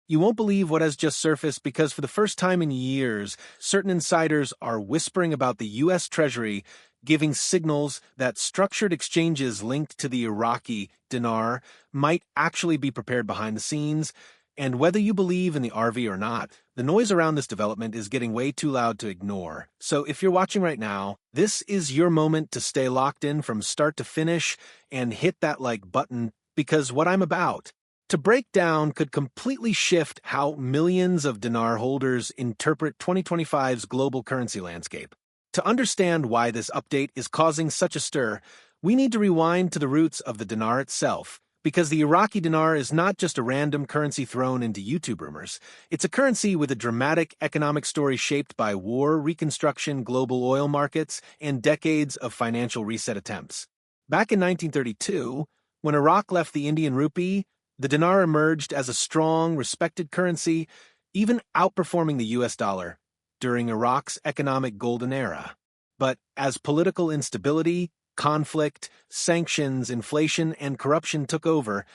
You won't believe what has just surfaced because for the first time in years, certain insiders are whispering about the U.S. Treasury giving signals that structured exchanges linked to the Iraqi dinar might actually be prepared behind the scenes. And whether you believe in the RV or not, the noise around this development is getting way too loud to ignore. So if you're watching right now, this is your moment to stay locked in from start to finish and hit that like button because what I'm about to break down could completely shift how millions of dinar holders interpret 2025's global currency landscape. To understand why this update is causing such a stir, we need to rewind to the roots of the dinar itself, because the Iraqi dinar is not just a random currency thrown into YouTube rumors. It's a currency with a dramatic economic story shaped by war, reconstruction, global oil markets, and decades of financial reset attempts. Back in 1932, when Iraq left the Indian rupee, the dinar emerged as a strong, respected currency, even outperforming the US dollar during Iraq's economic golden era. But as political instability, conflict, sanctions, inflation, and corruption took over,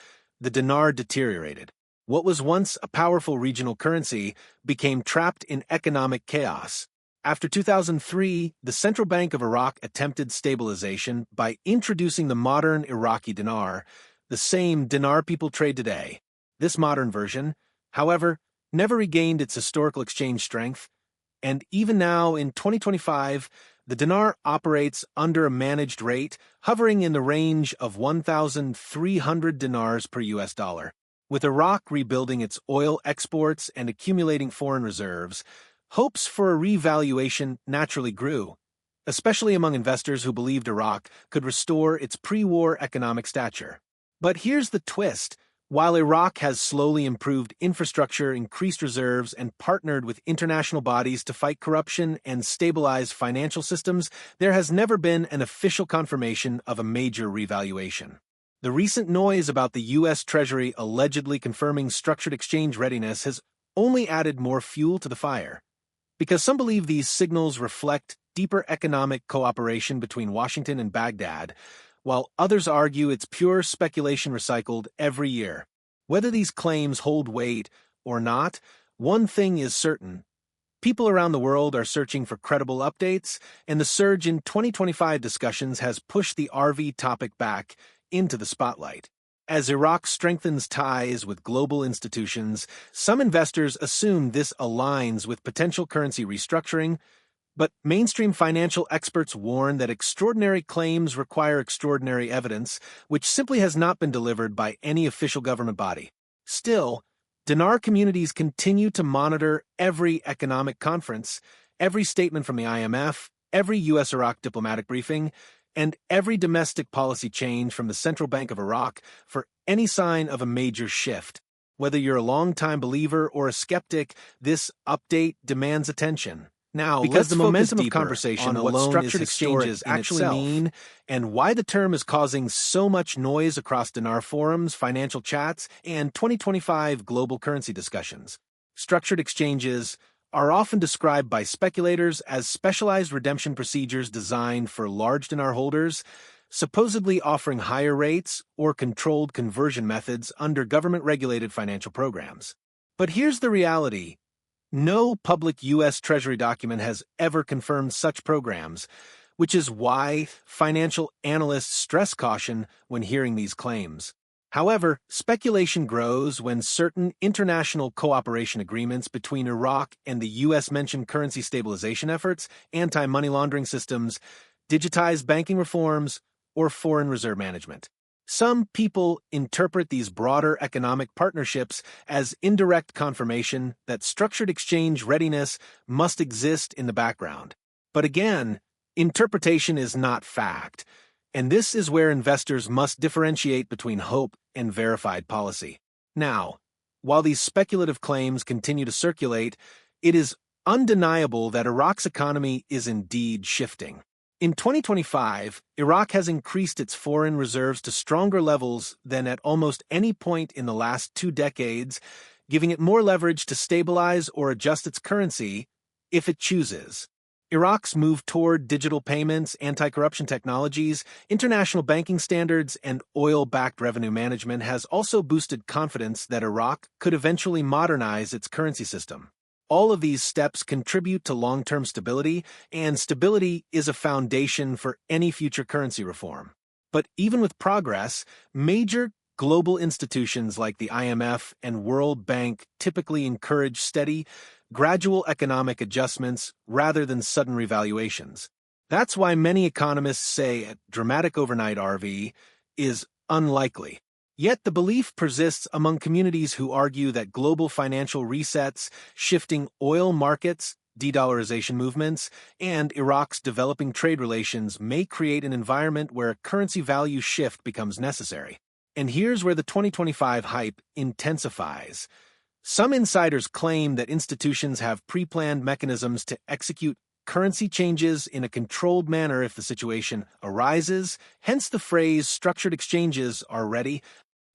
the dinar deteriorated. What was once a powerful regional currency became trapped in economic chaos. After 2003, the Central Bank of Iraq attempted stabilization by introducing the modern Iraqi dinar, the same dinar people trade today. This modern version, however, never regained its historical exchange strength, and even now in 2025, the dinar operates under a managed rate, hovering in the range of 1,300 dinars per US dollar. With Iraq rebuilding its oil exports and accumulating foreign reserves, hopes for a revaluation naturally grew, especially among investors who believed Iraq could restore its pre-war economic stature. But here's the twist. While Iraq has slowly improved infrastructure, increased reserves, and partnered with international bodies to fight corruption and stabilize financial systems, there has never been an official confirmation of a major revaluation. The recent noise about the U.S. Treasury allegedly confirming structured exchange readiness has only added more fuel to the fire, because some believe these signals reflect deeper economic cooperation between Washington and Baghdad, while others argue it's pure speculation recycled every year. Whether these claims hold weight or not, one thing is certain. People around the world are searching for credible updates, and the surge in 2025 discussions has pushed the RV topic back into the spotlight. As Iraq strengthens ties with global institutions, some investors assume this aligns with potential currency restructuring, but mainstream financial experts warn that extraordinary claims require extraordinary evidence, which simply has not been delivered by any official government body. Still, dinar communities continue to monitor every economic conference, every statement from the IMF, every U.S.-Iraq diplomatic briefing, and every domestic policy change from the Central Bank of Iraq for any sign of a major shift. Whether you're a longtime believer or a skeptic, this update demands attention. Now, because the momentum of conversation on what structured exchanges actually mean and why the term is causing so much noise across dinar forums, financial chats, and 2025 global currency discussions. Structured exchanges are often described by speculators as specialized redemption procedures designed for large dinar holders, supposedly offering higher rates or controlled conversion methods under government-regulated financial programs. But here's the reality. No public U.S. Treasury document has ever confirmed such programs, which is why financial analysts stress caution when hearing these claims. However, speculation grows when certain international cooperation agreements between Iraq and the U.S.-mentioned currency stabilization efforts, anti-money laundering systems, digitized banking reforms, or foreign reserve management. Some people interpret these broader economic partnerships as indirect confirmation that structured exchange readiness must exist in the background. But again, interpretation is not fact, and this is where investors must differentiate between hope and verified policy. Now, while these speculative claims continue to circulate, it is undeniable that Iraq's economy is indeed shifting. In 2025, Iraq has increased its foreign reserves to stronger levels than at almost any point in the last 2 decades, giving it more leverage to stabilize or adjust its currency if it chooses. Iraq's move toward digital payments, anti-corruption technologies, international banking standards, and oil-backed revenue management has also boosted confidence that Iraq could eventually modernize its currency system. All of these steps contribute to long-term stability, and stability is a foundation for any future currency reform. But even with progress, major global institutions like the IMF and World Bank typically encourage steady, gradual economic adjustments rather than sudden revaluations. That's why many economists say a dramatic overnight RV is unlikely. Yet the belief persists among communities who argue that global financial resets, shifting oil markets, de-dollarization movements, and Iraq's developing trade relations may create an environment where a currency value shift becomes necessary. And here's where the 2025 hype intensifies. Some insiders claim that institutions have pre-planned mechanisms to execute currency changes in a controlled manner if the situation arises, hence the phrase structured exchanges are ready.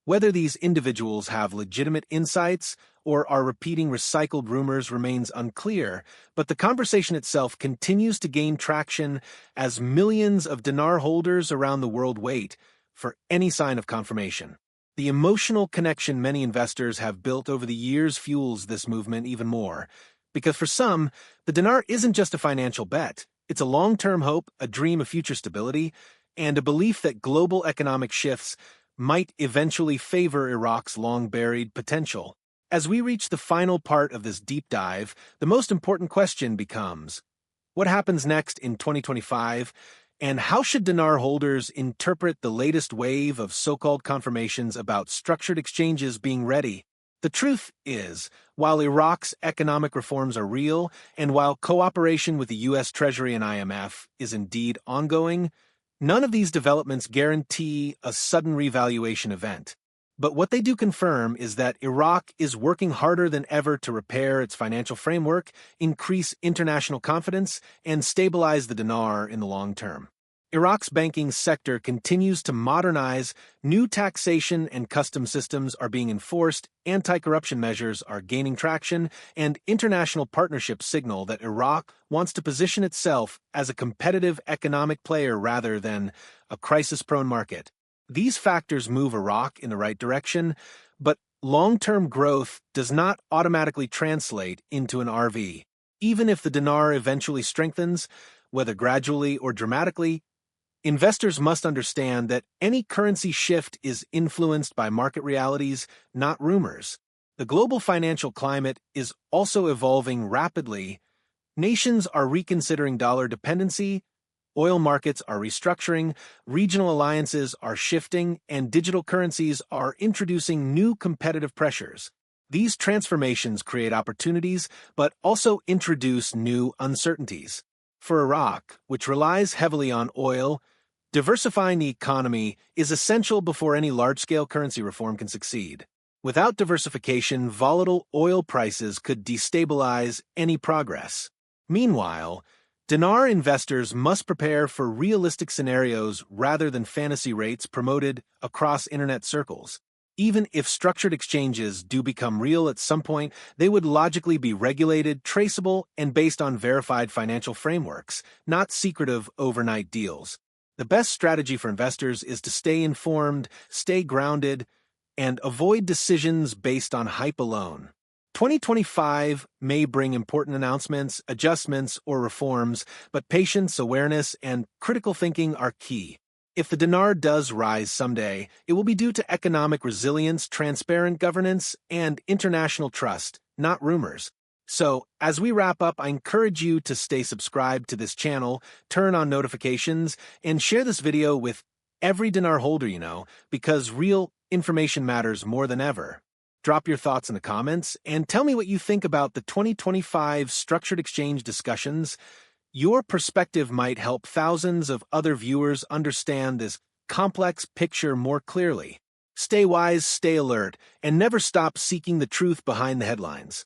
Whether these individuals have legitimate insights or are repeating recycled rumors remains unclear, but the conversation itself continues to gain traction as millions of dinar holders around the world wait for any sign of confirmation. The emotional connection many investors have built over the years fuels this movement even more, because for some, the dinar isn't just a financial bet. It's a long-term hope, a dream of future stability, and a belief that global economic shifts might eventually favor Iraq's long-buried potential. As we reach the final part of this deep dive, the most important question becomes, what happens next in 2025? And how should dinar holders interpret the latest wave of so-called confirmations about structured exchanges being ready? The truth is, while Iraq's economic reforms are real, and while cooperation with the U.S. Treasury and IMF is indeed ongoing, none of these developments guarantee a sudden revaluation event. But what they do confirm is that Iraq is working harder than ever to repair its financial framework, increase international confidence, and stabilize the dinar in the long term. Iraq's banking sector continues to modernize, new taxation and customs systems are being enforced, anti-corruption measures are gaining traction, and international partnerships signal that Iraq wants to position itself as a competitive economic player rather than a crisis-prone market. These factors move Iraq in the right direction, but long-term growth does not automatically translate into an RV. Even if the dinar eventually strengthens, whether gradually or dramatically, investors must understand that any currency shift is influenced by market realities, not rumors. The global financial climate is also evolving rapidly. Nations are reconsidering dollar dependency, oil markets are restructuring, regional alliances are shifting, and digital currencies are introducing new competitive pressures. These transformations create opportunities, but also introduce new uncertainties. For Iraq, which relies heavily on oil, diversifying the economy is essential before any large-scale currency reform can succeed. Without diversification, volatile oil prices could destabilize any progress. Meanwhile, dinar investors must prepare for realistic scenarios rather than fantasy rates promoted across internet circles. Even if structured exchanges do become real at some point, they would logically be regulated, traceable, and based on verified financial frameworks, not secretive overnight deals. The best strategy for investors is to stay informed, stay grounded, and avoid decisions based on hype alone. 2025 may bring important announcements, adjustments, or reforms, but patience, awareness, and critical thinking are key. If the dinar does rise someday, it will be due to economic resilience, transparent governance, and international trust, not rumors. So, as we wrap up, I encourage you to stay subscribed to this channel, turn on notifications, and share this video with every dinar holder you know, because real information matters more than ever. Drop your thoughts in the comments, and tell me what you think about the 2025 structured exchange discussions. Your perspective might help thousands of other viewers understand this complex picture more clearly. Stay wise, stay alert, and never stop seeking the truth behind the headlines.